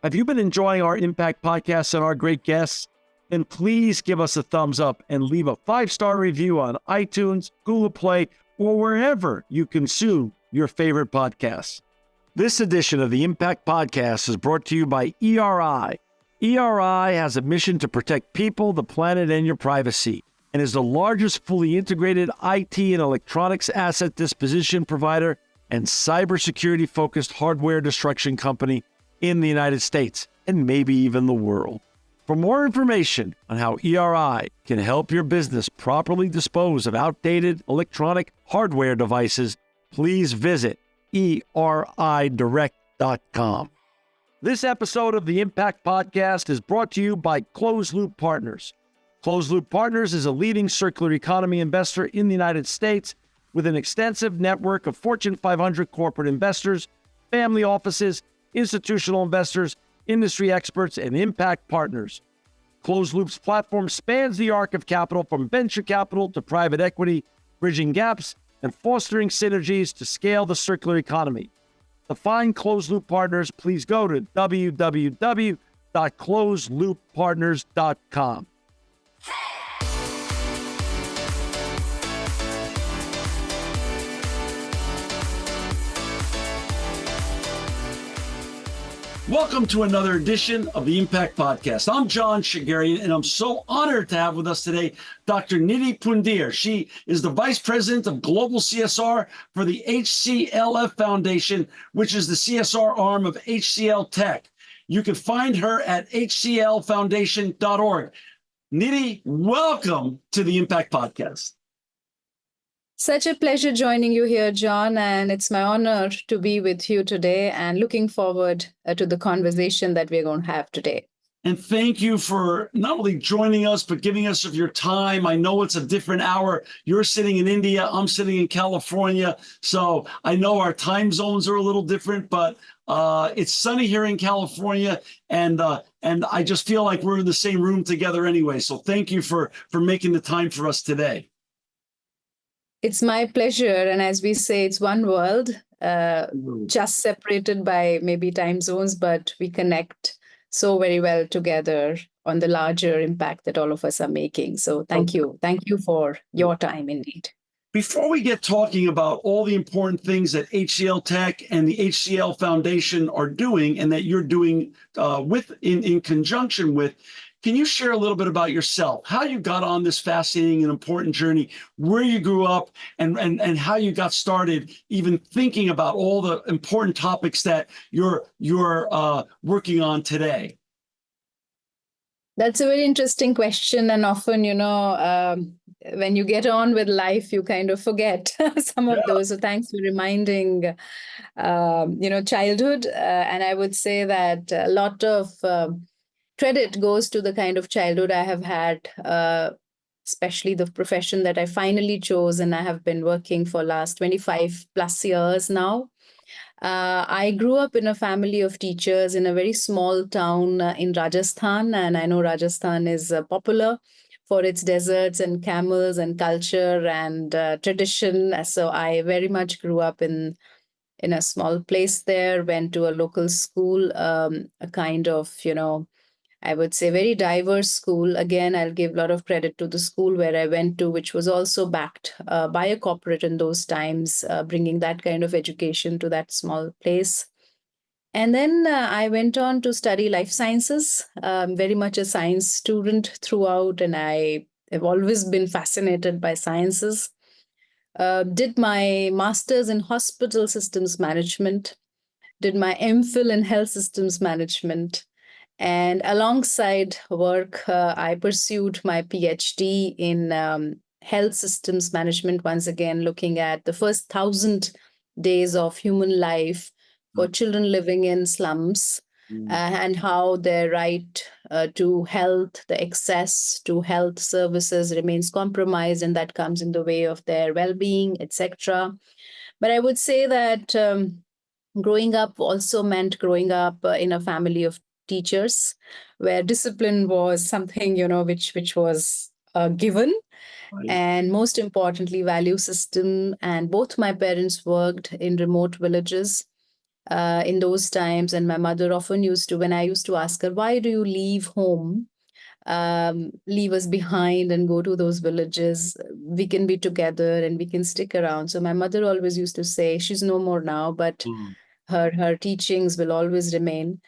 Have you been enjoying our Impact Podcast and our great guests? Then please give us a thumbs up and leave a 5-star review on iTunes, Google Play, or wherever you consume your favorite podcasts. This edition of the Impact Podcast is brought to you by ERI. ERI has a mission to protect people, the planet, and your privacy, and is the largest fully integrated IT and electronics asset disposition provider and cybersecurity-focused hardware destruction company in the United States, and maybe even the world. For more information on how ERI can help your business properly dispose of outdated electronic hardware devices, please visit eridirect.com. This episode of the Impact Podcast is brought to you by Closed Loop Partners. Closed Loop Partners is a leading circular economy investor in the United States with an extensive network of Fortune 500 corporate investors, family offices, institutional investors, industry experts, and impact partners. Closed Loop's platform spans the arc of capital from venture capital to private equity, bridging gaps and fostering synergies to scale the circular economy. To find Closed Loop Partners, please go to www.closedlooppartners.com. Welcome to another edition of the Impact Podcast. I'm John Shigarian, and I'm so honored to have with us today Dr. Nidhi Pundhir. She is the Vice President of Global CSR for the HCLF Foundation, which is the CSR arm of HCLTech. You can find her at hclfoundation.org. Nidhi, welcome to the Impact Podcast. Such a pleasure joining you here, John, and it's my honor to be with you today and looking forward to the conversation that we're going to have today. And thank you for not only joining us, but giving us of your time. I know it's a different hour. You're sitting in India, I'm sitting in California. So I know our time zones are a little different, but it's sunny here in California. And I just feel like we're in the same room together anyway. So thank you for making the time for us today. It's my pleasure. And as we say, it's one world, just separated by maybe time zones, but we connect so very well together on the larger impact that all of us are making. So thank you. Thank you for your time indeed. Before we get talking about all the important things that HCLTech and the HCL Foundation are doing and that you're doing in conjunction with, can you share a little bit about yourself, how you got on this fascinating and important journey, where you grew up, and how you got started, even thinking about all the important topics that you're working on today? That's a very interesting question. And often, when you get on with life, you kind of forget some of those. So thanks for reminding, childhood. And I would say that a lot of credit goes to the kind of childhood I have had, especially the profession that I finally chose, and I have been working for last 25 plus years now. I grew up in a family of teachers in a very small town in Rajasthan, and I know Rajasthan is popular for its deserts and camels and culture and tradition. So I very much grew up in a small place there, went to a local school, a kind of, I would say very diverse school. Again, I'll give a lot of credit to the school where I went to, which was also backed by a corporate in those times, bringing that kind of education to that small place. And then I went on to study life sciences. I'm very much a science student throughout, and I have always been fascinated by sciences. Did my master's in hospital systems management, did my MPhil in health systems management. And alongside work, I pursued my PhD in health systems management, once again, looking at the first 1,000 days of human life for children living in slums and how their right to health, the access to health services remains compromised, and that comes in the way of their well-being, etc. But I would say that growing up also meant growing up in a family of teachers, where discipline was something, which was given. Right. And most importantly, value system. And both my parents worked in remote villages. in those times. And my mother often used to, when I used to ask her, why do you leave home, leave us behind and go to those villages? We can be together and we can stick around. So my mother always used to say, she's no more now, but Mm. her teachings will always remain.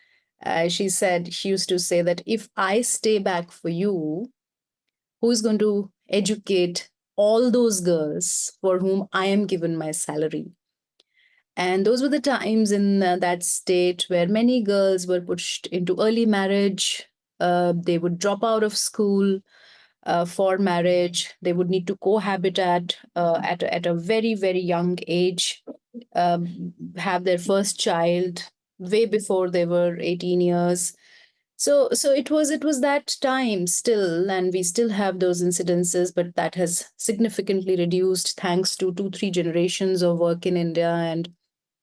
She used to say that if I stay back for you, who's going to educate all those girls for whom I am given my salary? And those were the times in that state where many girls were pushed into early marriage. They would drop out of school for marriage. They would need to cohabit at a very, very young age, have their first child way before they were 18 years. So it was that time still, and we still have those incidences, but that has significantly reduced thanks to 2 3 generations of work in India. And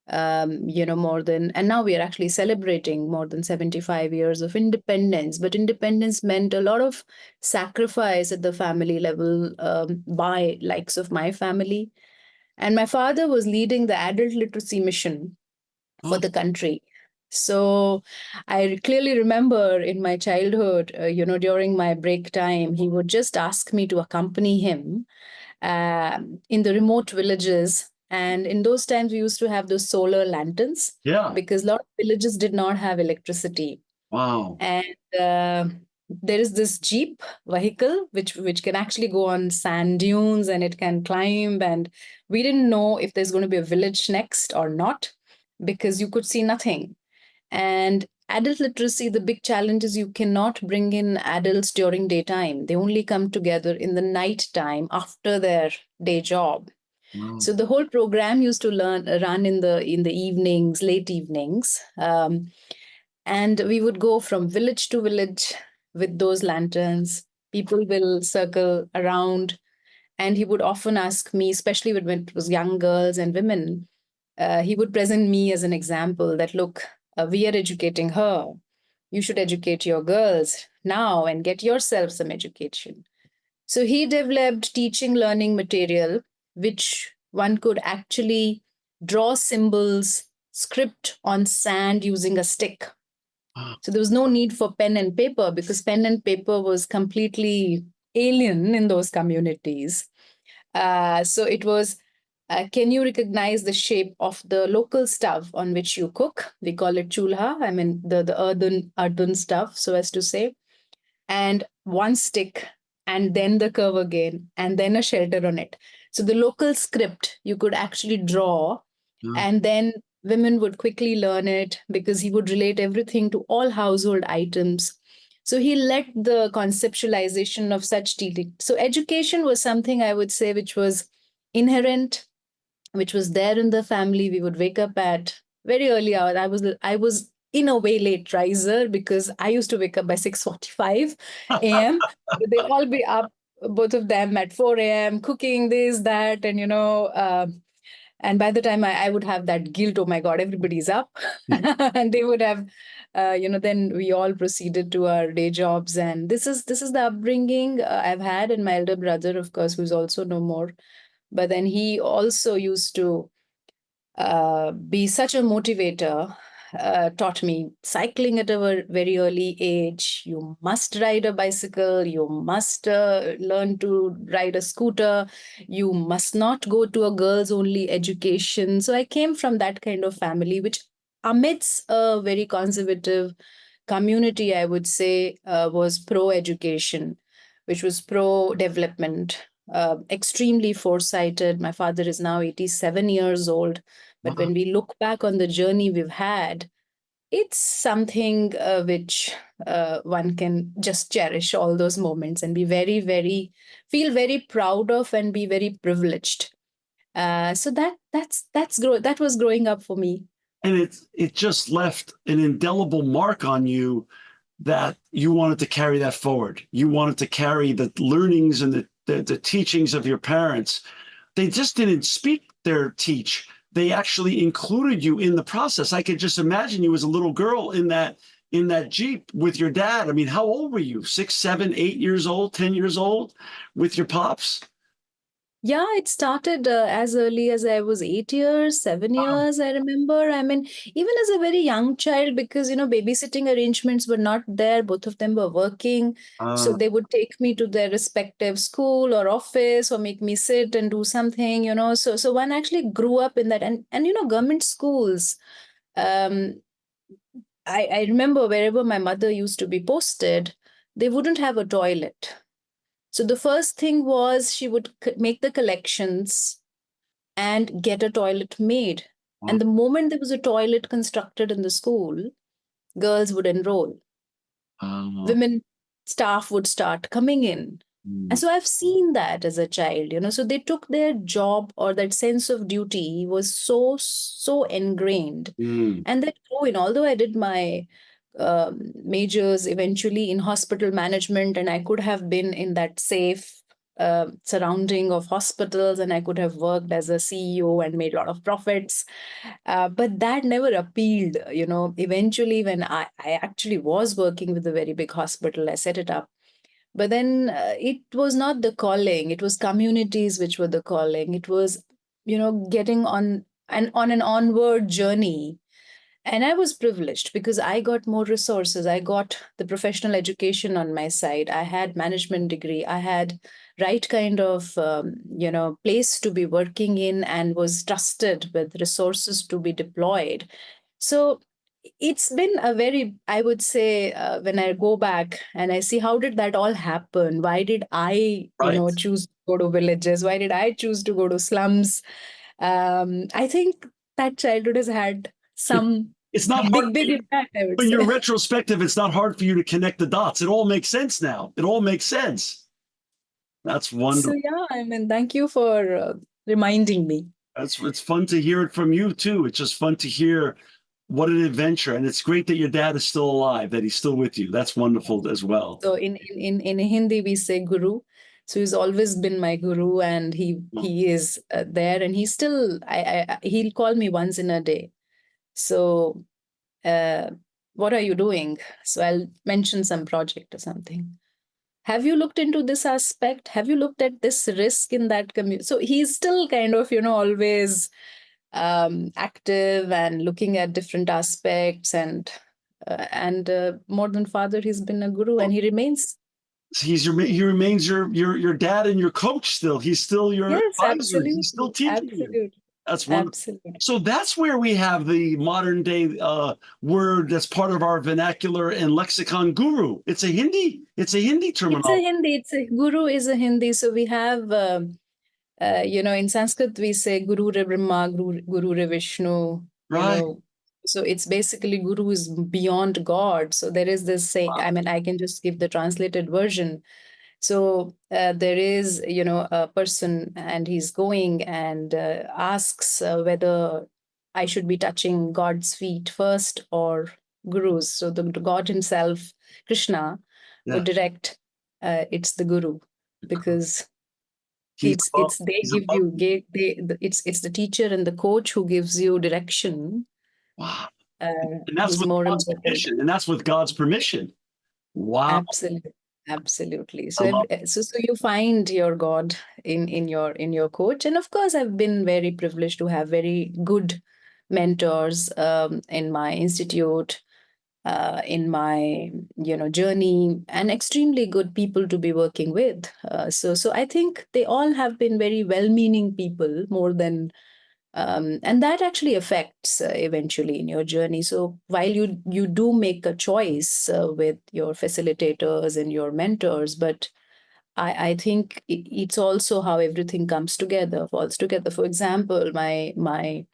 more than, and now we are actually celebrating more than 75 years of independence. But independence meant a lot of sacrifice at the family level, by likes of my family. And my father was leading the adult literacy mission for Oh, the country. So I clearly remember in my childhood, during my break time, he would just ask me to accompany him in the remote villages. And in those times, we used to have those solar lanterns yeah. because a lot of villages did not have electricity. Wow. And there is this jeep vehicle which can actually go on sand dunes, and it can climb. And we didn't know if there's going to be a village next or not, because you could see nothing. And adult literacy, the big challenge is you cannot bring in adults during daytime. They only come together in the night time after their day job. Wow. So the whole program used to run in the evenings, late evenings, and we would go from village to village with those lanterns. People will circle around, and he would often ask me, especially when it was young girls and women, he would present me as an example that, look, we are educating her. You should educate your girls now and get yourself some education. So he developed teaching learning material, which one could actually draw symbols, script on sand using a stick. Wow. So there was no need for pen and paper, because pen and paper was completely alien in those communities. So it was, can you recognize the shape of the local stuff on which you cook? We call it chulha. I mean, the earthen stuff, so as to say. And one stick, and then the curve again, and then a shelter on it. So the local script you could actually draw, Yeah. and then women would quickly learn it because he would relate everything to all household items. So he led the conceptualization of such teaching. So education was something, I would say, which was inherent, which was there in the family. We would wake up at very early hours. I was in a way late riser because I used to wake up by 6:45 a.m. They all be up, both of them, at 4 a.m. cooking this, that, and and by the time I would have that guilt, oh my God, everybody's up. And they would have, then we all proceeded to our day jobs. And this is the upbringing I've had. And my elder brother, of course, who's also no more. But then he also used to be such a motivator, taught me cycling at a very early age. You must ride a bicycle. You must learn to ride a scooter. You must not go to a girls' only education. So I came from that kind of family, which, amidst a very conservative community, I would say, was pro education, which was pro development, extremely foresighted. My father is now 87 years old. But Wow. when we look back on the journey we've had, it's something which one can just cherish all those moments and be very, very, feel very proud of and be very privileged. So that was growing up for me. And it just left an indelible mark on you that you wanted to carry that forward. You wanted to carry the learnings and the teachings of your parents. They just didn't speak their teach. They actually included you in the process. I could just imagine you as a little girl in that Jeep with your dad. I mean, how old were you? 6, 7, 8 years old, 10 years old with your pops? Yeah, it started as early as I was 8 years, 7 years, I remember. I mean, even as a very young child, because, babysitting arrangements were not there, both of them were working. So Uh, they would take me to their respective school or office or make me sit and do something. So one actually grew up in that. And government schools, um, I remember wherever my mother used to be posted, they wouldn't have a toilet. So the first thing was she would make the collections and get a toilet made. And the moment there was a toilet constructed in the school, girls would enroll. uh, Women staff would start coming in. And mm, so I've seen that as a child. So they took their job, or that sense of duty was so ingrained. mm. And that grew in, although I did my majors eventually in hospital management, and I could have been in that safe surrounding of hospitals, and I could have worked as a CEO and made a lot of profits. But that never appealed. Eventually, when I actually was working with a very big hospital, I set it up. But then it was not the calling, it was communities which were the calling. It was, getting on an onward journey. And I was privileged because I got more resources. I got the professional education on my side. I had management degree. I had right kind of place to be working in, and was trusted with resources to be deployed. So it's been a very, I would say, when I go back and I see how did that all happen? Why did I, Right. choose to go to villages? Why did I choose to go to slums? I think that childhood has had some It's not hard big impact, I would when you're say. retrospective. It's not hard for you to connect the dots. It all makes sense now. It all makes sense. That's So wonderful. yeah, I mean, thank you for reminding me. It's fun to hear it from you too. It's just fun to hear what an adventure, and it's great that your dad is still alive, that he's still with you. That's wonderful as well. So in Hindi we say guru. So he's always been my guru, and he is there, and he's still, he'll call me once in a day. So uh, what are you doing? So I'll mention some project or something. Have you looked into this aspect? Have you looked at this risk in that community? So he's still kind of, always active and looking at different aspects, and more than father, he's been a guru, and he remains. He remains your dad and your coach still. He's still your Yes, advisor. He's still absolutely, teaching you. absolutely, That's wonderful. absolutely. So that's where we have the modern day word that's part of our vernacular and lexicon, guru. It's a Hindi It's a terminology. Hindi. It's a guru is a Hindi. So we have, in Sanskrit we say Guru Re Brahma, Guru Re Vishnu. You Right. know, so it's basically guru is beyond God. So there is this saying. I mean, I can just give the translated version. So there is, a person, and he's going and asks whether I should be touching God's feet first or Guru's. So the God himself, Krishna, would Yeah. direct. It's the Guru, because He's above. it's they He's give above you you. it's the teacher and the coach who gives you direction. Wow. Uh, And that's who's with more God's important. permission. And that's with God's permission. Wow. Absolutely, absolutely. I So, love so you find your God in your coach, and of course, I've been very privileged to have very good mentors in my institute, in my journey, and extremely good people to be working with. So I think they all have been very well-meaning people, more than and that actually affects eventually in your journey. So while you do make a choice with your facilitators and your mentors, but I think it's also how everything comes together, falls together. For example, my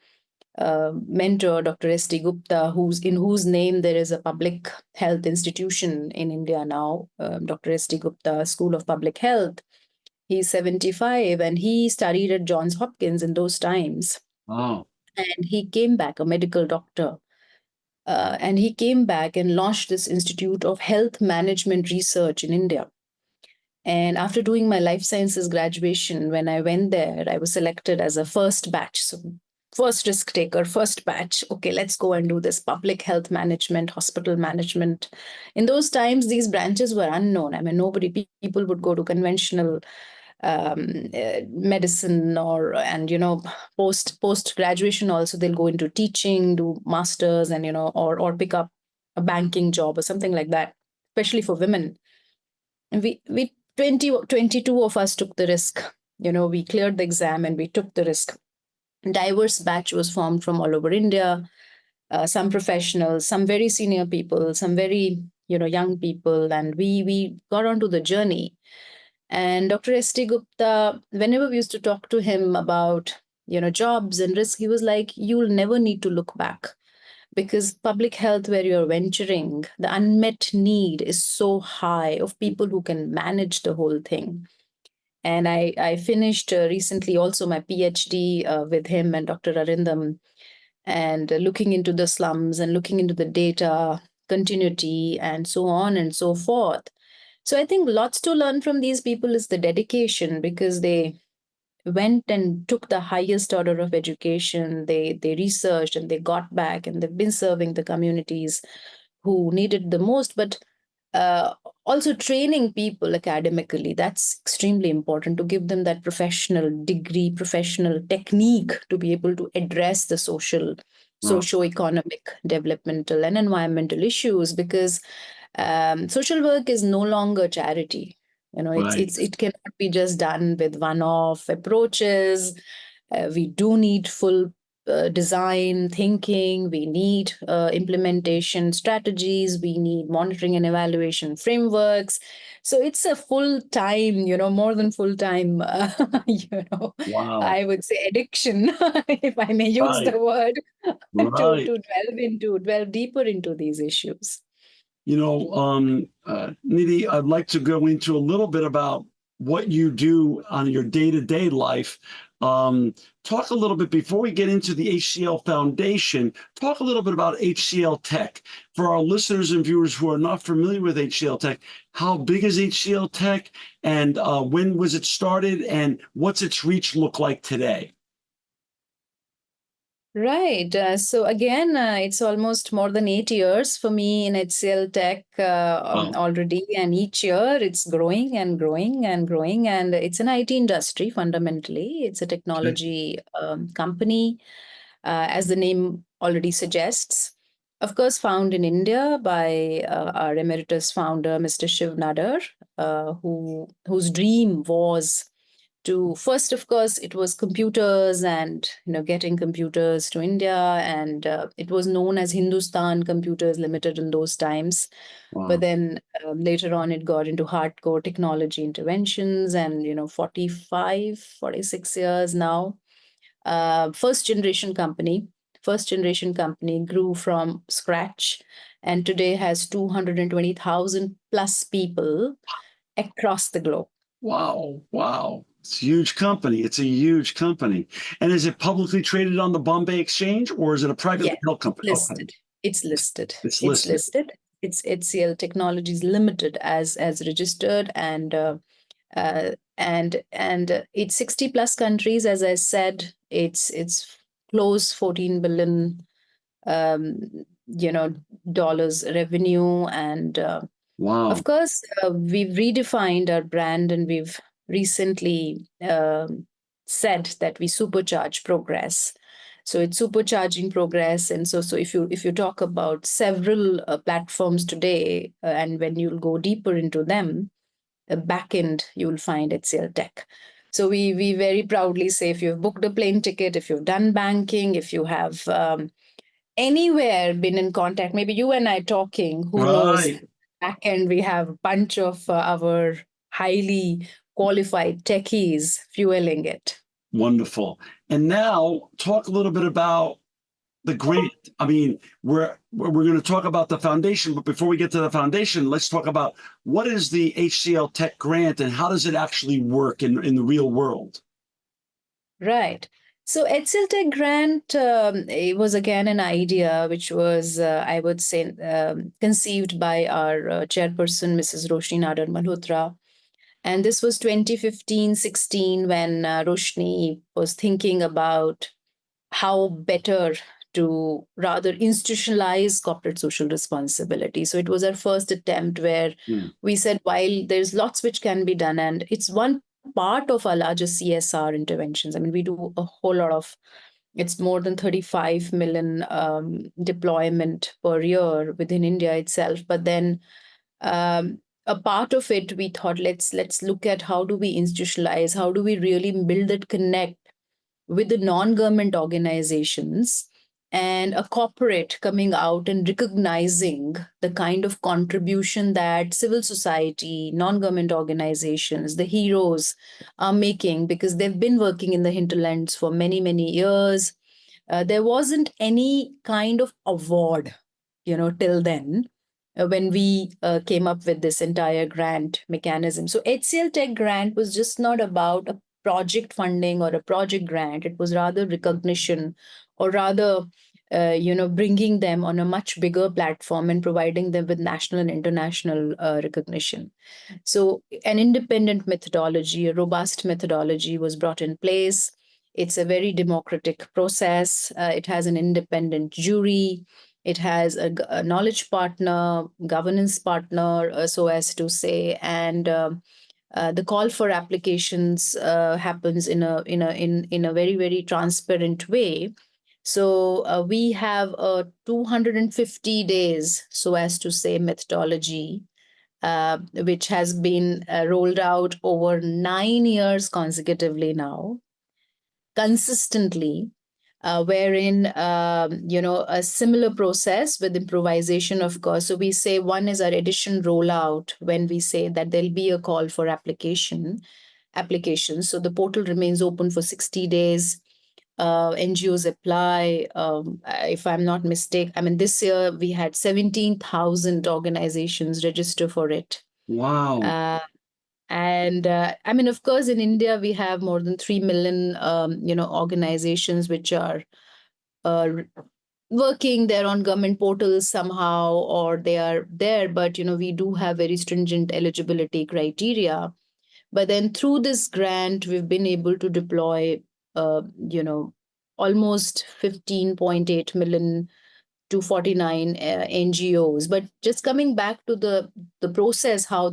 mentor, Dr. S.T. Gupta, whose name there is a public health institution in India now, Dr. S.T. Gupta School of Public Health. He's 75, and he studied at Johns Hopkins in those times, Oh, and he came back a medical doctor, and he came back and launched this institute of health management research in India. And after doing my life sciences graduation, when I went there, I was selected as a first batch. So first risk taker, first batch. Okay, let's go and do this public health management, hospital management. In those times, these branches were unknown. I mean, nobody, people would go to conventional medicine and post graduation also they'll go into teaching, do masters, and or pick up a banking job or something like that, especially for women. And we 22 of us took the risk. We cleared the exam and we took the risk. Diverse batch was formed from all over India. Some professionals, some very senior people, some very young people, and we got onto the journey. And Dr. S.T. Gupta, whenever we used to talk to him about jobs and risk, he was like, "You'll never need to look back, because public health, where you're venturing, the unmet need is so high of people who can manage the whole thing." And I finished recently also my PhD with him and Dr. Arindam, and looking into the slums and looking into the data continuity and so on and so forth. So I think lots to learn from these people is the dedication, because they went and took the highest order of education. They researched and they got back, and they've been serving the communities who needed the most. But uh, also training people academically, that's extremely important, to give them that professional degree, professional technique to be able to address the Wow. socio-economic, developmental and environmental issues, because social work is no longer charity. Right. It cannot be just done with one-off approaches. We do need full design thinking. We need implementation strategies. We need monitoring and evaluation frameworks. So it's a full time, more than full time, Wow. I would say addiction, if I may use Right. the word, to Right. delve deeper into these issues. Nidhi, I'd like to go into a little bit about what you do on your day-to-day life. Talk a little bit before we get into the HCL Foundation. Talk a little bit about HCLTech for our listeners and viewers who are not familiar with HCLTech. How big is HCLTech, and when was it started, and what's its reach look like today? Right. So again, it's almost more than 8 years for me in HCLTech Wow. already, and each year it's growing and growing and growing. And it's an IT industry fundamentally. It's a Okay. technology company, as the name already suggests. Of course, found in India by our emeritus founder, Mr. Shiv Nadar, whose dream was to first, of course, it was computers, and getting computers to India, and it was known as Hindustan Computers Limited in those times. But Wow. then later on it got into hardcore technology interventions, and 46 years now. First generation company grew from scratch, and today has 220,000 plus people across the globe. Wow. Wow. It's a huge company. It's a huge company. And is it publicly traded on the Bombay Exchange, or is it a privately Yeah, held it's company? Okay. listed. It's listed. It's It's listed. listed. It's HCL Technologies Limited as registered, and it's 60 plus countries. As I said, it's close 14 billion um, you know dollars revenue, and Wow. of course, we've redefined our brand, and we've recently said that we supercharge progress. So it's supercharging progress, and so if you talk about several platforms today, and when you'll go deeper into them, back end you will find HCLTech. So we very proudly say, if you've booked a plane ticket, if you've done banking, if you have anywhere been in contact, maybe you and I talking, who knows, Right. back end we have a bunch of our highly qualified techies fueling it. Wonderful. And now talk a little bit about the grant. I mean, we're going to talk about the foundation, but before we get to the foundation, let's talk about what is the HCL Tech grant and how does it actually work in the real world? Right. So HCLTech grant, it was again an idea which was, I would say, conceived by our chairperson, Mrs. Roshni Nadar Malhotra. And this was 2015-16, when Roshni was thinking about how better to rather institutionalize corporate social responsibility. So it was our first attempt, where Hmm. we said, while there's lots which can be done, and it's one part of our larger CSR interventions. I mean, we do a whole lot of, it's more than 35 million deployment per year within India itself. But then a part of it, we thought, let's look at how do we institutionalize, how do we really build that connect with the non-government organizations and a corporate coming out and recognizing the kind of contribution that civil society, non-government organizations, the heroes are making, because they've been working in the hinterlands for many, many years. There wasn't any kind of award, till then, when we came up with this entire grant mechanism. So HCL Tech grant was just not about a project funding or a project grant. It was rather recognition, or rather, bringing them on a much bigger platform and providing them with national and international recognition. So an independent methodology, a robust methodology was brought in place. It's a very democratic process. It has an independent jury. It has a knowledge partner, governance partner, so as to say, and the call for applications happens in a very, very transparent way. So we have a 250 days, so as to say, methodology, which has been rolled out over 9 years consecutively now, consistently, wherein a similar process with improvisation, of course. So we say one is our edition rollout, when we say that there'll be a call for applications. So the portal remains open for 60 days. NGOs apply. If I'm not mistaken, I mean, this year we had 17,000 organizations register for it. Wow. And I mean, of course, in India, we have more than 3 million, organizations which are working. They're on government portals somehow, or they are there. But, we do have very stringent eligibility criteria. But then through this grant, we've been able to deploy, almost 15.8 million to 49 NGOs. But just coming back to the process, how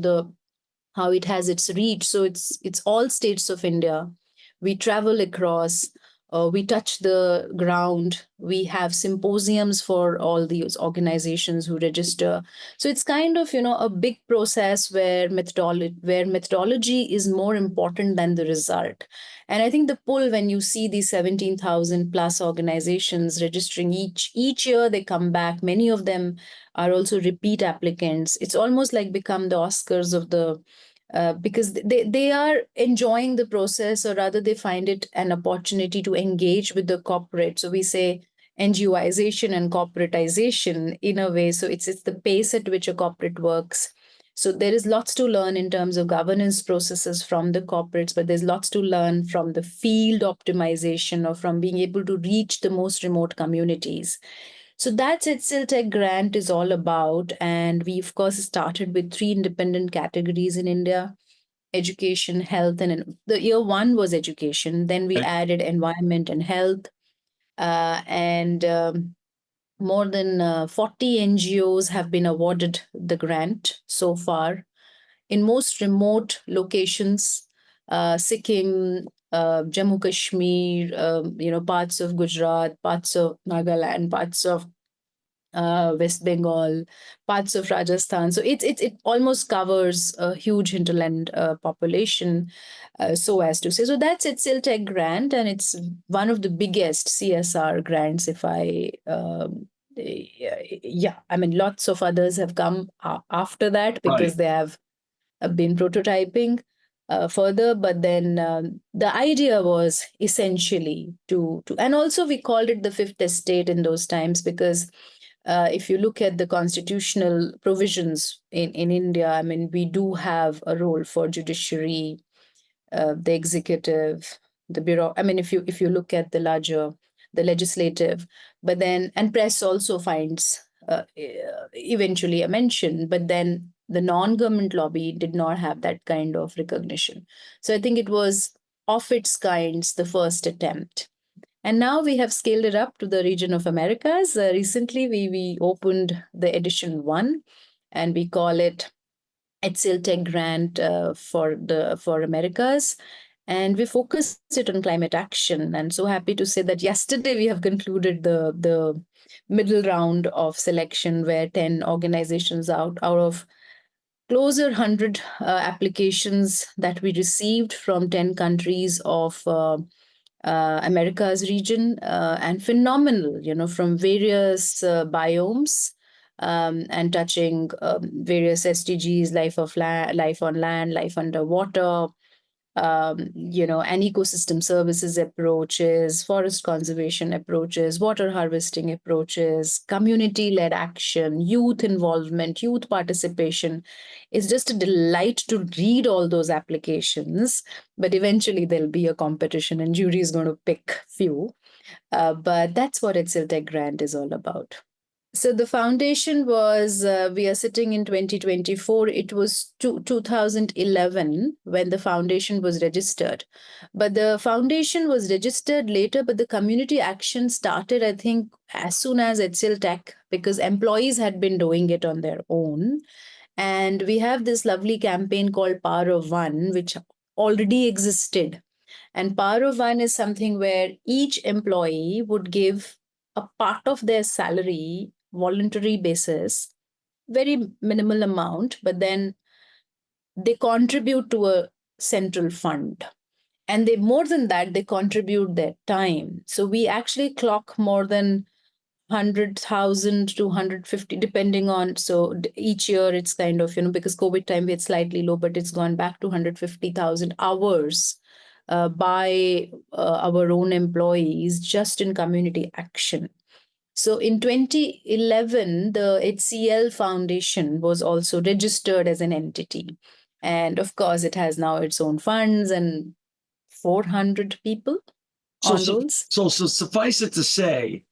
it has its reach. So it's all states of India. We travel across, we touch the ground. We have symposiums for all these organizations who register. So it's kind of, a big process where methodology is more important than the result. And I think the pull, when you see these 17,000 plus organizations registering each year, they come back. Many of them are also repeat applicants. It's almost like become the Oscars of the because they are enjoying the process, or rather they find it an opportunity to engage with the corporate. So we say NGOization and corporatization in a way. So it's the pace at which a corporate works. So there is lots to learn in terms of governance processes from the corporates, but there's lots to learn from the field optimization, or from being able to reach the most remote communities. So that's HCLTech grant is all about. And we, of course, started with 3 independent categories in India: education, health, and the year one was education. Then we added environment and health. And more than 40 NGOs have been awarded the grant so far in most remote locations, Sikkim, Jammu Kashmir, parts of Gujarat, parts of Nagaland, parts of West Bengal, parts of Rajasthan. So it almost covers a huge hinterland population, so as to say. So that's HCLTech grant, and it's one of the biggest CSR grants. If I yeah, I mean, lots of others have come after that, because they have been prototyping further. But then the idea was essentially to and also we called it the fifth estate in those times, because if you look at the constitutional provisions in India, I mean, we do have a role for judiciary, the executive, the bureau. I mean, if you look at the legislative, but then, and press also finds eventually a mention, but then the non-government lobby did not have that kind of recognition. So I think it was of its kinds the first attempt. And now we have scaled it up to the region of Americas. Recently, we opened the edition 1, and we call it HCLTech grant for Americas, and we focused it on climate action. And so happy to say that yesterday we have concluded the middle round of selection, where 10 organizations out of closer 100 applications that we received from 10 countries of America's region, and phenomenal, from various biomes, and touching various SDGs, life on land, life underwater, and ecosystem services approaches, forest conservation approaches, water harvesting approaches, community-led action, youth involvement, youth participation. It's just a delight to read all those applications, but eventually there'll be a competition and jury is going to pick few. But that's what HCLTech grant is all about. So the foundation was, we are sitting in 2024. It was 2011 when the foundation was registered. But the foundation was registered later, but the community action started, I think, as soon as HCLTech, because employees had been doing it on their own. And we have this lovely campaign called Power of One, which already existed. And Power of One is something where each employee would give a part of their salary, voluntary basis, very minimal amount, but then they contribute to a central fund. And they, more than that, they contribute their time. So we actually clock more than 100,000 to 150, depending on, so each year it's kind of, because COVID time it's slightly low, but it's gone back to 150,000 hours by our own employees just in community action. So in 2011, the HCL Foundation was also registered as an entity. And of course, it has now its own funds and 400 people on rolls. So suffice it to say,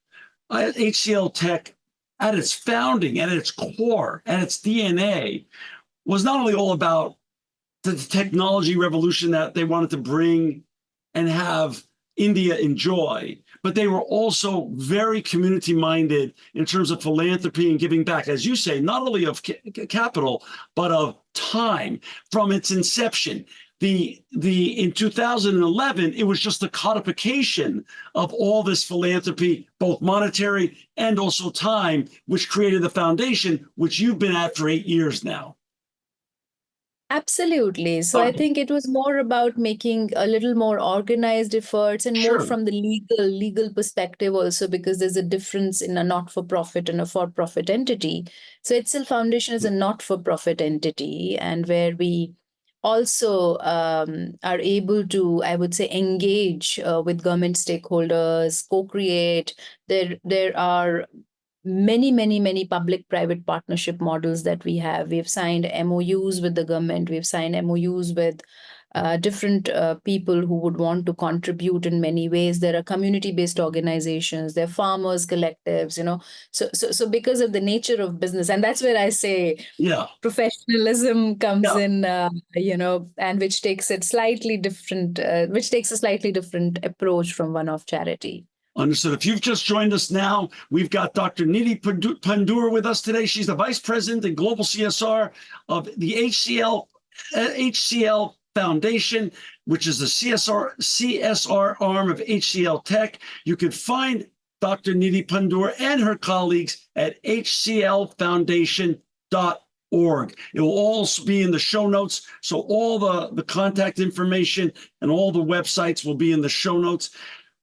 HCL Tech, at its founding, at its core, at its DNA, was not only all about the technology revolution that they wanted to bring and have India enjoy, but they were also very community minded in terms of philanthropy and giving back, as you say, not only of capital, but of time from its inception. In 2011, it was just the codification of all this philanthropy, both monetary and also time, which created the foundation, which you've been at for 8 years now. Absolutely. So I think it was more about making a little more organized efforts and more from the legal perspective also, because there's a difference in a not-for-profit and a for-profit entity. So HCL Foundation is a not-for-profit entity, and where we also are able to, I would say, engage with government stakeholders, co-create. There are many public-private partnership models that we have. We've signed MOUs with the government. We've signed MOUs with different people who would want to contribute in many ways. There are community-based organizations. There are farmers collectives. So because of the nature of business, and that's where I say, professionalism comes in. And which takes a slightly different approach from one-off charity. Understood. If you've just joined us now, we've got Dr. Nidhi Pundhir with us today. She's the Vice President and Global CSR of the HCL Foundation, which is the CSR arm of HCL Tech. You can find Dr. Nidhi Pundhir and her colleagues at hclfoundation.org. It will also be in the show notes. So all the contact information and all the websites will be in the show notes.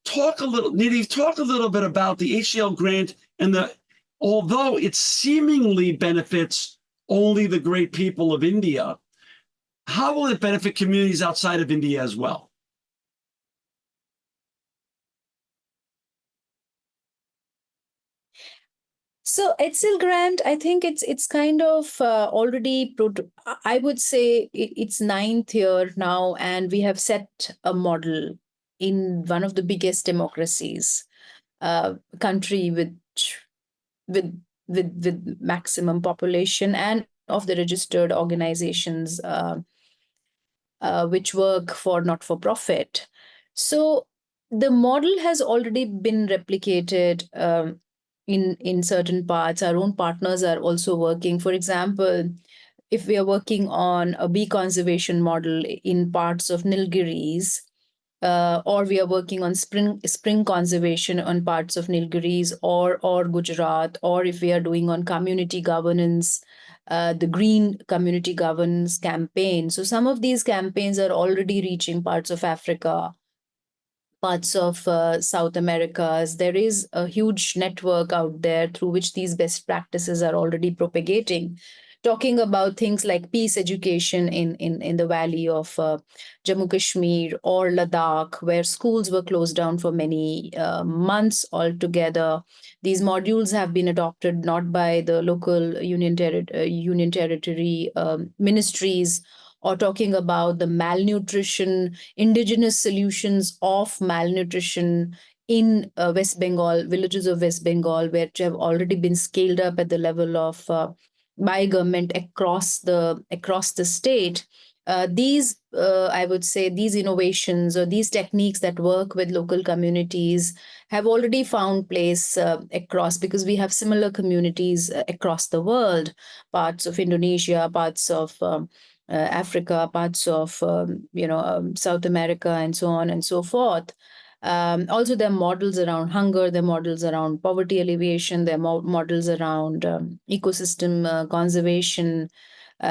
Nidhi, talk a little bit about the HCL grant and although it seemingly benefits only the great people of India, how will it benefit communities outside of India as well? So HCL grant, I think it's kind of already, I would say it's 9th year now, and we have set a model in one of the biggest democracies, country with maximum population and of the registered organizations which work for not-for-profit. So the model has already been replicated in certain parts. Our own partners are also working. For example, if we are working on a bee conservation model in parts of Nilgiris, or we are working on spring conservation on parts of Nilgiris or Gujarat, or if we are doing on community governance, the green community governance campaign. So some of these campaigns are already reaching parts of Africa, parts of South Americas. There is a huge network out there through which these best practices are already propagating. Talking about things like peace education in the valley of Jammu Kashmir or Ladakh, where schools were closed down for many months altogether. These modules have been adopted not by the local union territory ministries, or talking about the malnutrition, indigenous solutions of malnutrition in West Bengal, villages of West Bengal, which have already been scaled up at the level of by government across the state. I would say, these innovations or these techniques that work with local communities have already found place across, because we have similar communities across the world, parts of Indonesia, parts of Africa, parts of South America, and so on and so forth. Also, there are models around hunger, there are models around poverty alleviation, there are models around ecosystem conservation,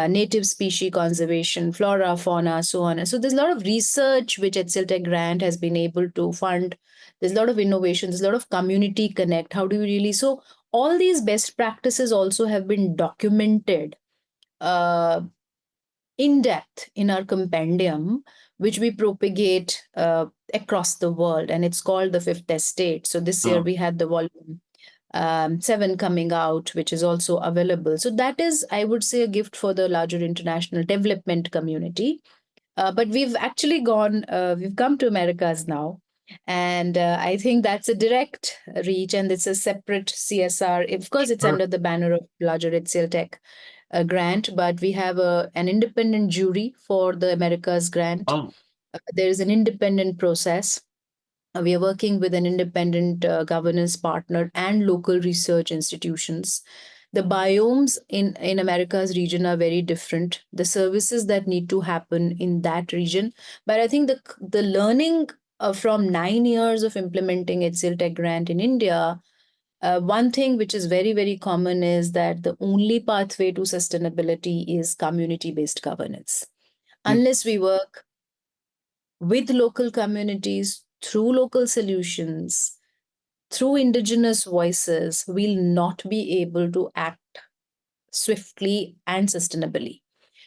native species conservation, flora, fauna, so on. And so there's a lot of research which HCLTech grant has been able to fund. There's a lot of innovation, there's a lot of community connect. How do we really? So all these best practices also have been documented uh, in depth in our compendium, which we propagate across the world. And it's called the Fifth Estate. So this year Oh. we had the volume 7 coming out, which is also available. So that is, I would say, a gift for the larger international development community. But we've actually we've come to Americas now. And I think that's a direct reach, and it's a separate CSR. Of course, it's Sure. under the banner of larger HCLTech grant, but we have an independent jury for the Americas grant. Oh. There is an independent process. We are working with an independent governance partner and local research institutions. The biomes in America's region are very different. The services that need to happen in that region. But I think the learning from 9 years of implementing HCLTech grant in India, one thing which is very, very common is that the only pathway to sustainability is community based governance. Unless we work with local communities through local solutions, through indigenous voices, we'll not be able to act swiftly and sustainably.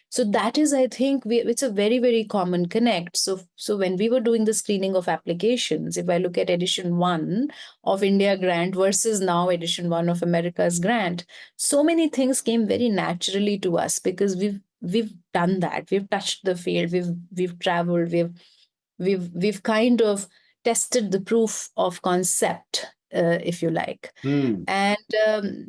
So that is, I think, it's a very, very common connect. So when we were doing the screening of applications, if I look at edition 1 of India grant versus now edition 1 of America's grant, so many things came very naturally to us, because we've done that. We've touched the field, we've traveled, we've kind of tested the proof of concept, if you like. And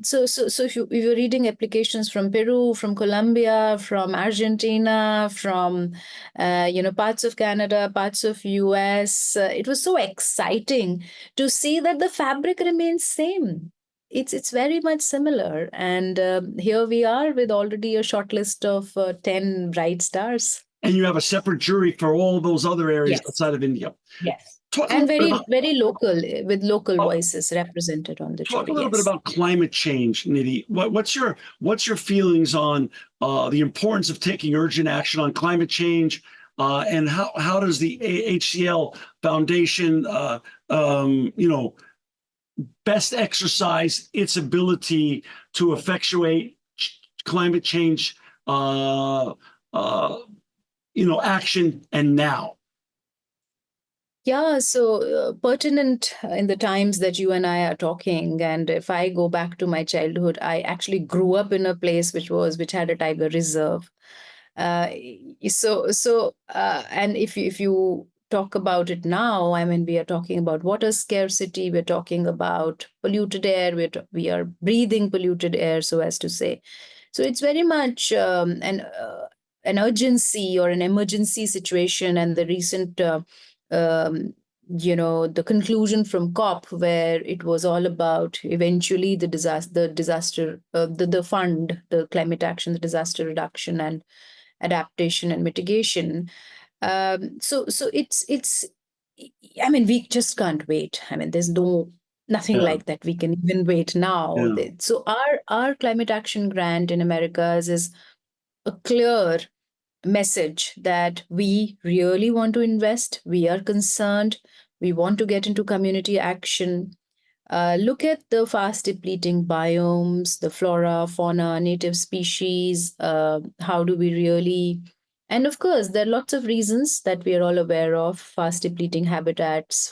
so if you're reading applications from Peru, from Colombia, from Argentina, from parts of Canada, parts of US, it was so exciting to see that the fabric remains same. It's very much similar, and here we are with already a short list of 10 bright stars. And you have a separate jury for all those other areas Yes. outside of India. Yes. Talk a And little bit very, about, very local, with local voices represented on the talk a jury. little bit Yes. about climate change, Nidhi. What's your feelings on the importance of taking urgent action on climate change, and how does the HCL Foundation, best exercise its ability to effectuate climate change, action and now? Yeah, so pertinent in the times that you and I are talking. And if I go back to my childhood, I actually grew up in a place which had a tiger reserve. And if you talk about it now, I mean, we are talking about water scarcity, we're talking about polluted air, we are breathing polluted air, so as to say. So it's very much an urgency or an emergency situation, and the recent the conclusion from COP, where it was all about eventually the fund, the climate action, the disaster reduction and adaptation and mitigation. So it's. I mean, we just can't wait. I mean, there's nothing Yeah. like that. We can even wait now. Yeah. So our climate action grant in Americas is a clear message that we really want to invest, we are concerned, we want to get into community action. Look at the fast depleting biomes, the flora, fauna, native species. How do we really? And of course, there are lots of reasons that we are all aware of: fast depleting habitats,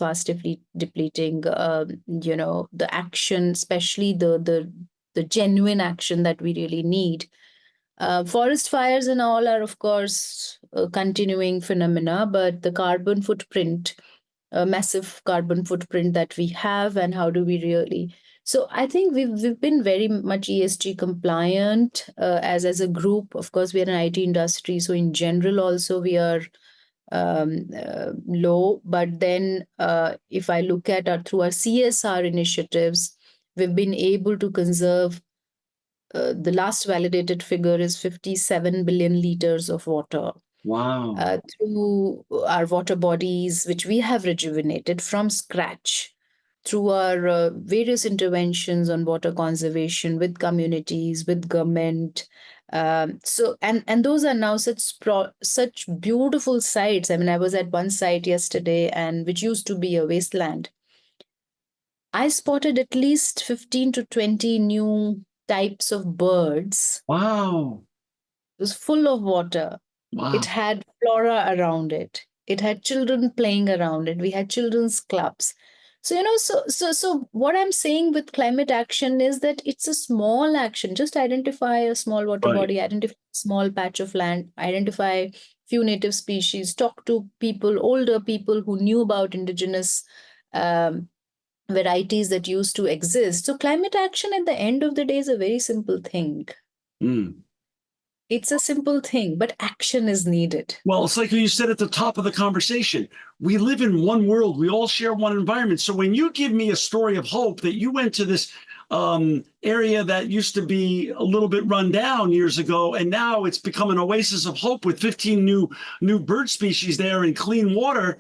depleting, the action, especially the genuine action that we really need. Forest fires and all are, of course, continuing phenomena, but the carbon footprint, a massive carbon footprint that we have, and how do we really? So I think we've been very much ESG compliant as a group. Of course, we are an IT industry, so in general also we are low. But then, if I look at through our CSR initiatives, we've been able to conserve the last validated figure is 57 billion liters of water Wow. through our water bodies, which we have rejuvenated from scratch through our various interventions on water conservation with communities, with government. And those are now such beautiful sites. I mean, I was at one site yesterday, and which used to be a wasteland. I spotted at least 15 to 20 new types of birds. Wow. It was full of water. It Wow. had flora around it. It had children playing around it. We had children's clubs. So, so what I'm saying with climate action is that it's a small action. Just identify a small water Right. body, identify a small patch of land, identify few native species, talk to people, older people who knew about indigenous um, varieties that used to exist. So climate action at the end of the day is a very simple thing. Mm. It's a simple thing, but action is needed. Well, it's like you said at the top of the conversation. We live in one world. We all share one environment. So when you give me a story of hope that you went to this area that used to be a little bit run down years ago, and now it's become an oasis of hope with 15 new bird species there and clean water,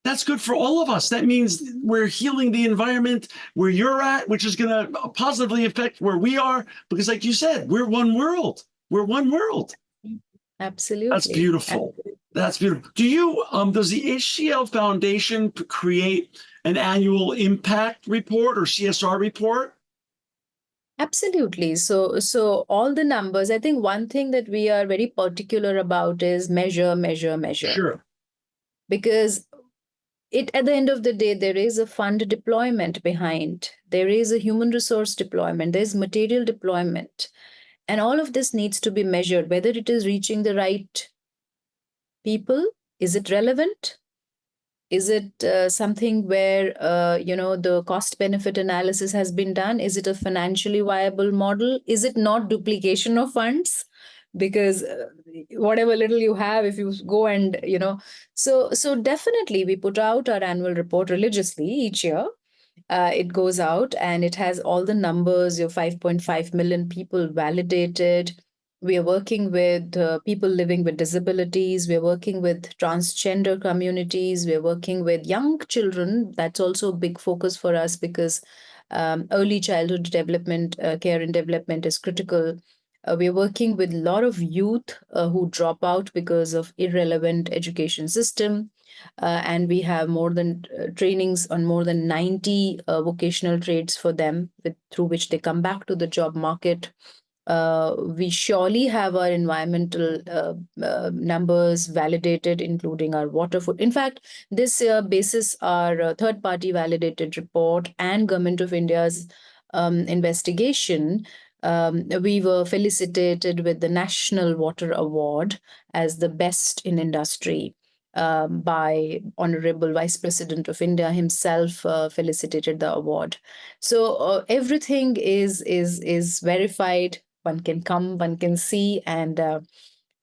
that's good for all of us. That means we're healing the environment where you're at, which is going to positively affect where we are. Because, like you said, we're one world. We're one world. That's Absolutely. beautiful. That's beautiful. Does the HCL Foundation create an annual impact report or CSR report? Absolutely. So all the numbers, I think one thing that we are very particular about is measure, measure, measure. Sure. Because at the end of the day, there is a fund deployment behind, there is a human resource deployment, there's material deployment. And all of this needs to be measured, whether it is reaching the right people, is it relevant? Is it something where the cost benefit analysis has been done? Is it a financially viable model? Is it not duplication of funds? Because whatever little you have, if you go and so definitely we put out our annual report religiously each year. It goes out and it has all the numbers, your 5.5 million people validated. We are working with people living with disabilities. We're working with transgender communities. We're working with young children. That's also a big focus for us because early childhood development, care and development is critical. We're working with a lot of youth who drop out because of irrelevant education system. And we have more than trainings on more than 90 vocational trades for them through which they come back to the job market. We surely have our environmental numbers validated, including our water foot. In fact, this basis our third-party validated report and Government of India's investigation, we were felicitated with the National Water Award as the best in industry. By Honorable Vice President of India himself felicitated the award. So everything is verified. One can come, one can see, and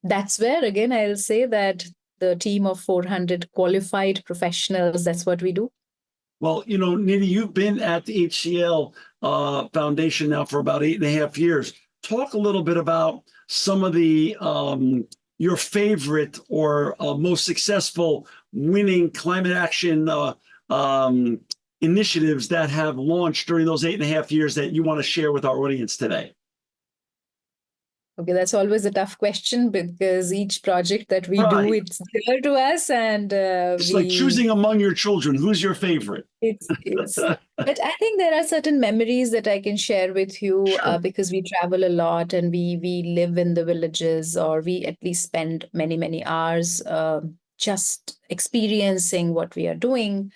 that's where again I'll say that a team of 400 qualified professionals. That's what we do. Well, Nidhi, you've been at the HCL Foundation now for about 8.5 years. Talk a little bit about some of the your favorite or most successful winning climate action initiatives that have launched during those 8.5 years that you want to share with our audience today. Okay, that's always a tough question because each project that we do, Right. it's dear to us, and It's like choosing among your children. Who's your favorite? it's. But I think there are certain memories that I can share with you Sure. because we travel a lot and we live in the villages, or we at least spend many hours just experiencing what we are doing.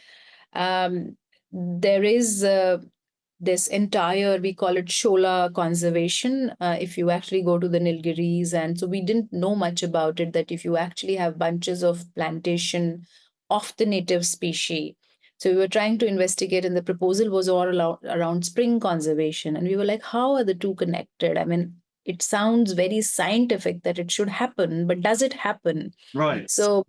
There is this entire, we call it shola conservation. If you actually go to the Nilgiris, and so we didn't know much about it, that if you actually have bunches of plantation of the native species. So we were trying to investigate, and the proposal was all around spring conservation. And we were like, how are the two connected? I mean, it sounds very scientific that it should happen, but does it happen? Right. So,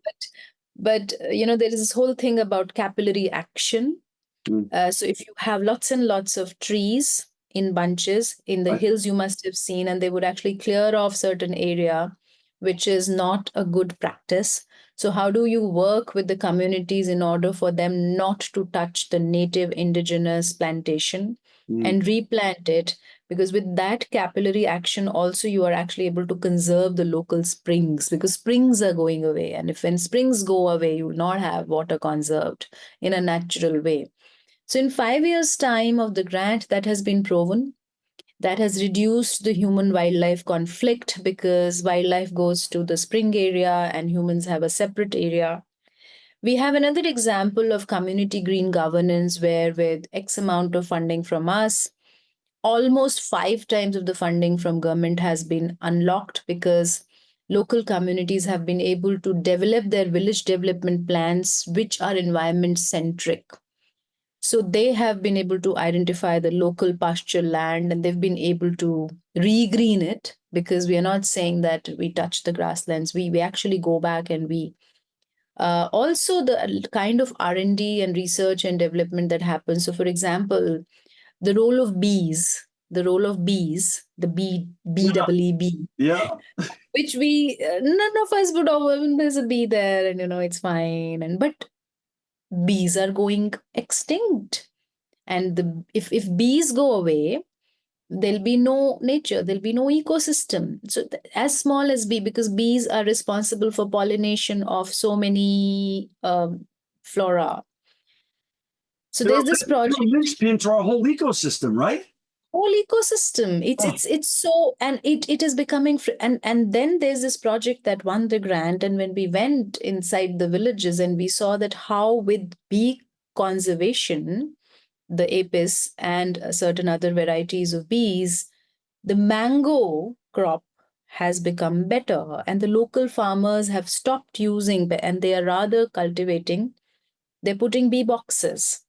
but there is this whole thing about capillary action. So if you have lots and lots of trees in bunches in the Right. hills, you must have seen, and they would actually clear off certain area, which is not a good practice. So how do you work with the communities in order for them not to touch the native indigenous plantation and replant it? Because with that capillary action, also you are actually able to conserve the local springs, because springs are going away. And if when springs go away, you will not have water conserved in a natural way. So, in 5 years' time of the grant, that has been proven. That has reduced the human wildlife conflict because wildlife goes to the spring area and humans have a separate area. We have another example of community green governance where, with X amount of funding from us, almost 5 times of the funding from government has been unlocked because local communities have been able to develop their village development plans, which are environment centric. So they have been able to identify the local pasture land, and they've been able to regreen it, because we are not saying that we touch the grasslands. We actually go back and we also the kind of R&D and research and development that happens. So for example, the role of bees, the B, Yeah. which we none of us would, oh, there's a bee there and it's fine, and but bees are going extinct. And if bees go away, there'll be no nature, there'll be no ecosystem. So as small as bee, because bees are responsible for pollination of so many flora. So there's this project, linchpin to our whole ecosystem, right? whole ecosystem. It's so, and it is becoming and then there's this project that won the grant, and when we went inside the villages and we saw that how with bee conservation, the apis and certain other varieties of bees, the mango crop has become better, and the local farmers have stopped using, and they are rather cultivating, they're putting bee boxes.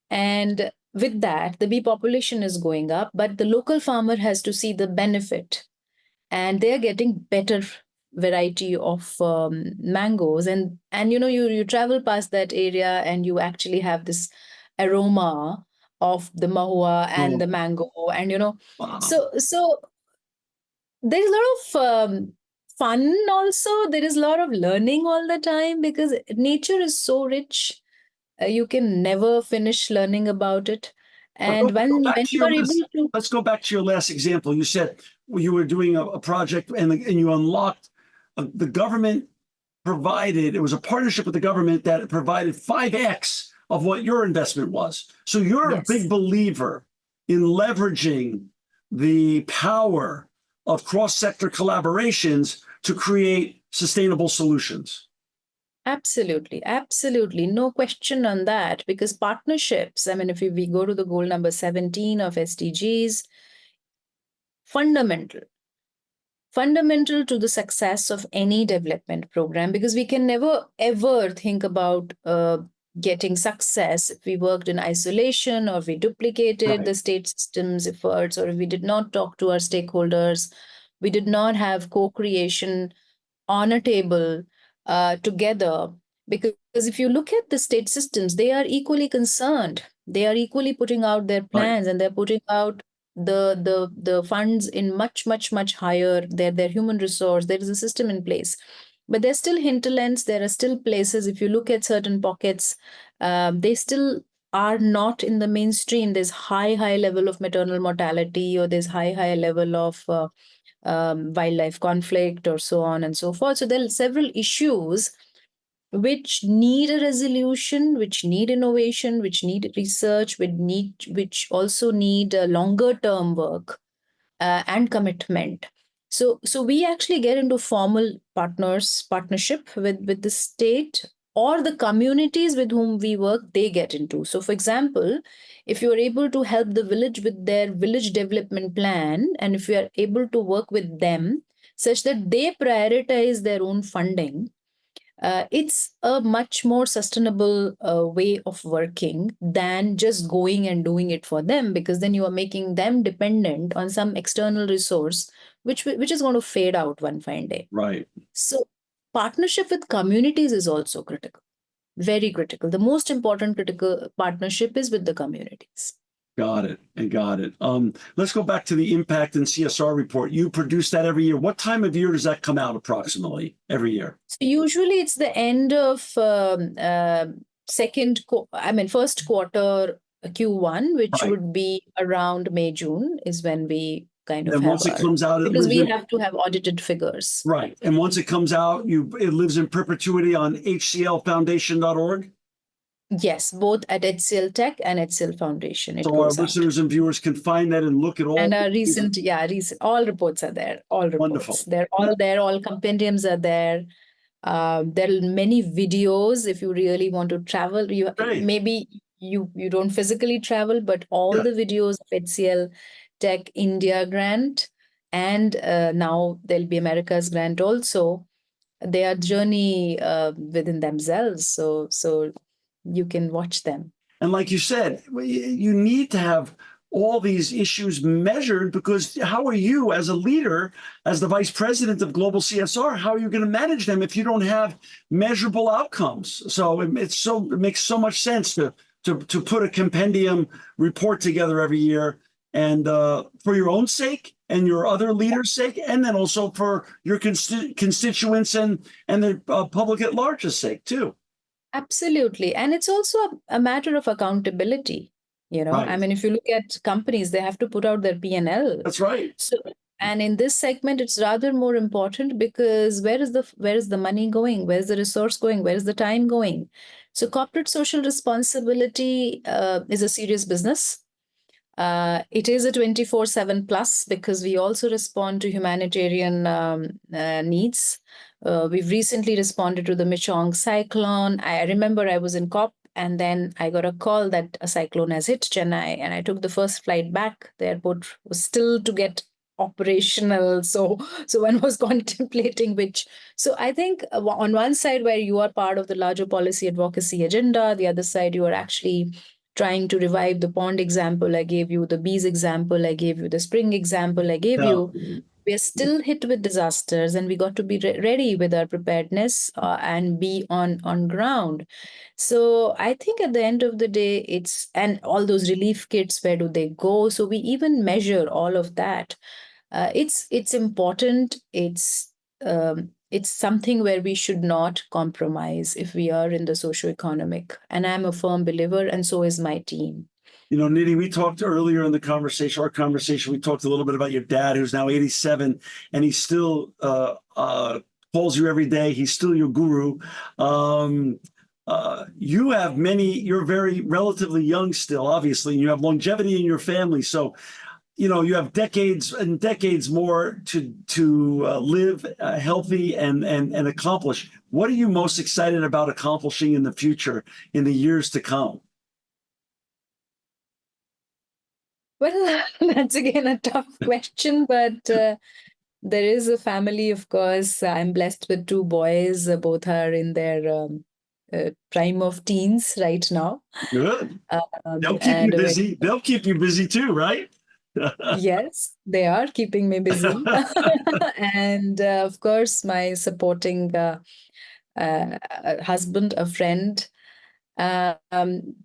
And with that, the bee population is going up, but the local farmer has to see the benefit, and they are getting better variety of mangoes. And you travel past that area and you actually have this aroma of the mahua and the mango, and Wow. so there's a lot of fun. Also there is a lot of learning all the time, because nature is so rich. You can never finish learning about it. And when you are able to, Let's go back to your last example. You said you were doing a project and you unlocked the government provided, it was a partnership with the government that provided 5x of what your investment was. So you're a big believer in leveraging the power of cross-sector collaborations to create sustainable solutions. Absolutely, absolutely. No question on that, because partnerships, I mean, if we go to the goal number 17 of SDGs, fundamental to the success of any development program, because we can never ever think about getting success if we worked in isolation, or if we duplicated the state system's efforts, or if we did not talk to our stakeholders, we did not have co-creation on a table. together. Because if you look at the state systems, they are equally concerned. They are equally putting out their Right. plans, and they're putting out the funds in much higher their human resource. There is a system in place, but there's still hinterlands. There are still places. If you look at certain pockets, they still are not in the mainstream. There's high level of maternal mortality, or there's high level of wildlife conflict, or so on and so forth. So there are several issues which need a resolution, which need innovation, which need research, which also need a longer term work and commitment. So we actually get into formal partnership with the state, or the communities with whom we work, they get into. So for example, if you are able to help the village with their village development plan, and if you are able to work with them such that they prioritize their own funding, it's a much more sustainable way of working than just going and doing it for them, because then you are making them dependent on some external resource, which is going to fade out one fine day. Right. So partnership with communities is also critical, very critical. The most important critical partnership is with the communities. Got it. And got it. Let's go back to the impact and CSR report. You produce that every year. What time of year does that come out approximately every year? So usually it's the end of first quarter Q1, which Right. would be around May, June, is when we kind of And have once it comes out, it because lives we in, have to have audited figures. right. And once it comes out, it lives in perpetuity on HCLFoundation.org. Yes, both at HCLTech and HCL Foundation. It So our goes out. listeners and viewers can find that and look at all. And our recent, all reports are there. All reports. Wonderful. They're all there. All compendiums are there. There are many videos. If you really want to travel, Great. maybe you don't physically travel, but all Yeah. the videos of HCL Tech India grant, and now there'll be America's grant also. They are journey within themselves. So you can watch them. And like you said, you need to have all these issues measured, because how are you as a leader, as the vice president of global CSR, how are you going to manage them if you don't have measurable outcomes? So it makes so much sense to put a compendium report together every year, and for your own sake and your other leaders' sake, and then also for your constituents and the public at large's sake too. Absolutely. And it's also a matter of accountability. Right. I mean, if you look at companies, they have to put out their P&L. That's right. So, and in this segment, it's rather more important, because where is the money going? Where's the resource going? Where is the time going? So corporate social responsibility is a serious business. It is a 24/7 plus, because we also respond to humanitarian needs. We've recently responded to the Michong cyclone. I remember I was in COP, and then I got a call that a cyclone has hit Chennai, and I took the first flight back. The airport was still to get operational, so one was contemplating which. So I think on one side, where you are part of the larger policy advocacy agenda, the other side you are actually trying to revive the pond example I gave you, the bees example I gave you, the spring example I gave you. We are still hit with disasters, and we got to be ready with our preparedness and be on ground. So I think at the end of the day, and all those relief kits, where do they go? So we even measure all of that. It's important. It's something where we should not compromise if we are in the socioeconomic. And I'm a firm believer, and so is my team. Nidhi, we talked earlier in our conversation, we talked a little bit about your dad, who's now 87, and he still calls you every day. He's still your guru. You're very relatively young still, obviously, and you have longevity in your family. So, you have decades and decades more to live healthy and accomplish. What are you most excited about accomplishing in the future, in the years to come? Well, that's again a tough question, but there is a family, of course. I'm blessed with two boys. Both are in their prime of teens right now. Good. They'll keep you busy. They'll keep you busy too, right? Yes, they are keeping me busy. And of course, my supporting a husband, a friend, um,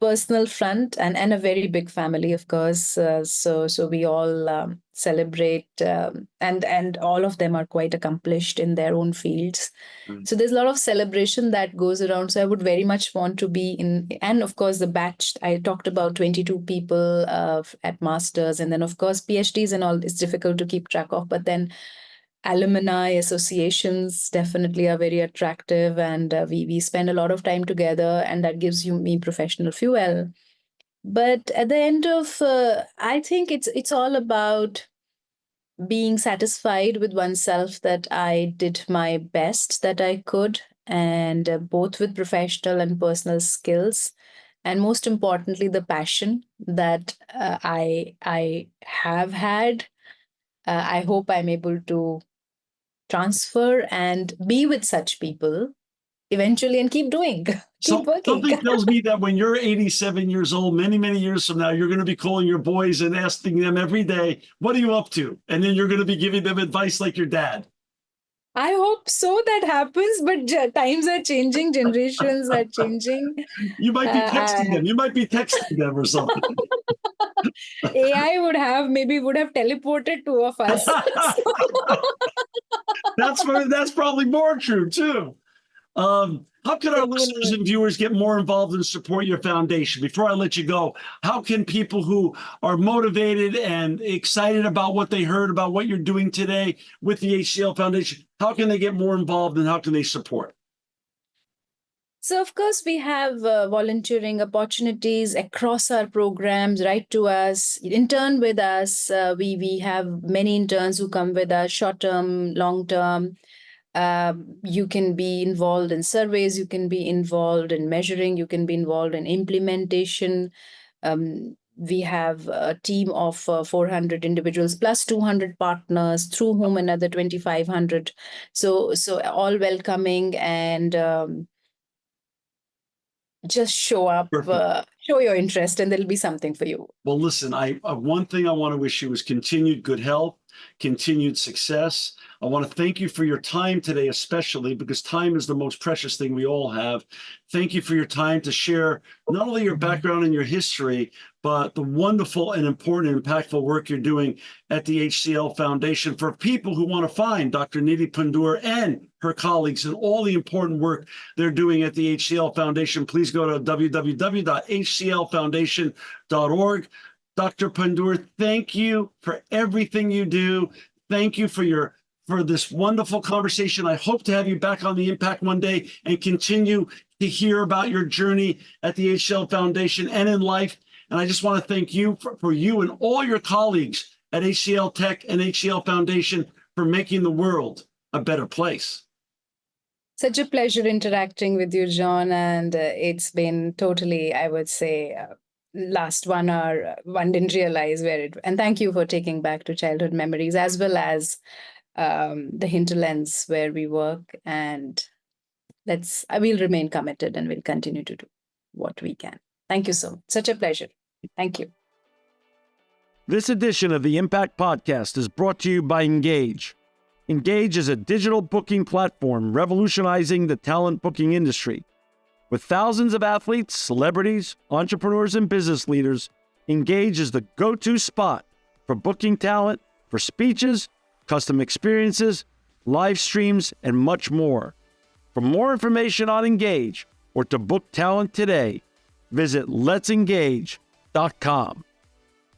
personal front, and a very big family, of course. So we all celebrate, and all of them are quite accomplished in their own fields. So there's a lot of celebration that goes around. So I would very much want to be in, and of course the batch I talked about, 22 people at masters, and then of course PhDs and all. It's difficult to keep track of, but then alumni associations definitely are very attractive, and we spend a lot of time together, and that gives me professional fuel. But at the end of, I think it's all about being satisfied with oneself, that I did my best that I could, and both with professional and personal skills, and most importantly the passion that I have had. I hope I'm able to transfer and be with such people eventually, and keep doing, keep So working. something tells me that when you're 87 years old, many, many years from now, you're going to be calling your boys and asking them every day, what are you up to? And then you're going to be giving them advice like your dad. I hope so that happens, but times are changing, generations are changing. You might be texting them. You might be texting them or something. AI would have teleported two of us. That's probably more true too. How can our listeners and viewers get more involved and support your foundation? Before I let you go, how can people who are motivated and excited about what they heard about what you're doing today with the HCL Foundation, how can they get more involved and how can they support? So, of course, we have volunteering opportunities across our programs. Write to us, intern with us. We have many interns who come with us, short term, long term. You can be involved in surveys, you can be involved in measuring, you can be involved in implementation. We have a team of 400 individuals plus 200 partners, through whom another 2,500. So all welcoming, and just show up, show your interest, and there'll be something for you. Well, listen, one thing I want to wish you is continued good health, continued success. I want to thank you for your time today, especially because time is the most precious thing we all have. Thank you for your time to share not only your background and your history, but the wonderful and important and impactful work you're doing at the HCL Foundation. For people who want to find Dr. Nidhi Pundhir and her colleagues and all the important work they're doing at the HCL Foundation, please go to www.hclfoundation.org. Dr. Pundhir, thank you for everything you do. Thank you for this wonderful conversation. I hope to have you back on the Impact one day and continue to hear about your journey at the HCL Foundation and in life. And I just want to thank you for you and all your colleagues at HCLTech and HCL Foundation for making the world a better place. Such a pleasure interacting with you, John. And it's been totally, I would say, last 1 hour, one didn't realize where it. And thank you for taking back to childhood memories, as well as the hinterlands where we work. And I will remain committed and will continue to do what we can. Thank you so much. Such a pleasure. Thank you. This edition of the Impact Podcast is brought to you by Engage. Engage is a digital booking platform revolutionizing the talent booking industry. With thousands of athletes, celebrities, entrepreneurs, and business leaders, Engage is the go-to spot for booking talent, for speeches, custom experiences, live streams, and much more. For more information on Engage or to book talent today, visit letsengage.com.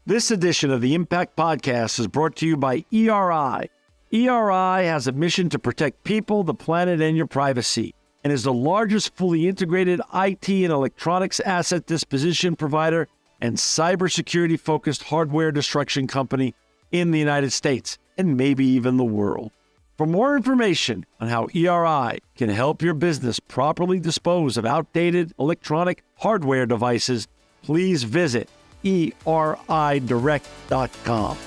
This edition of the Impact Podcast is brought to you by ERI. ERI has a mission to protect people, the planet, and your privacy, and is the largest fully integrated IT and electronics asset disposition provider and cybersecurity-focused hardware destruction company in the United States, and maybe even the world. For more information on how ERI can help your business properly dispose of outdated electronic hardware devices, please visit eridirect.com.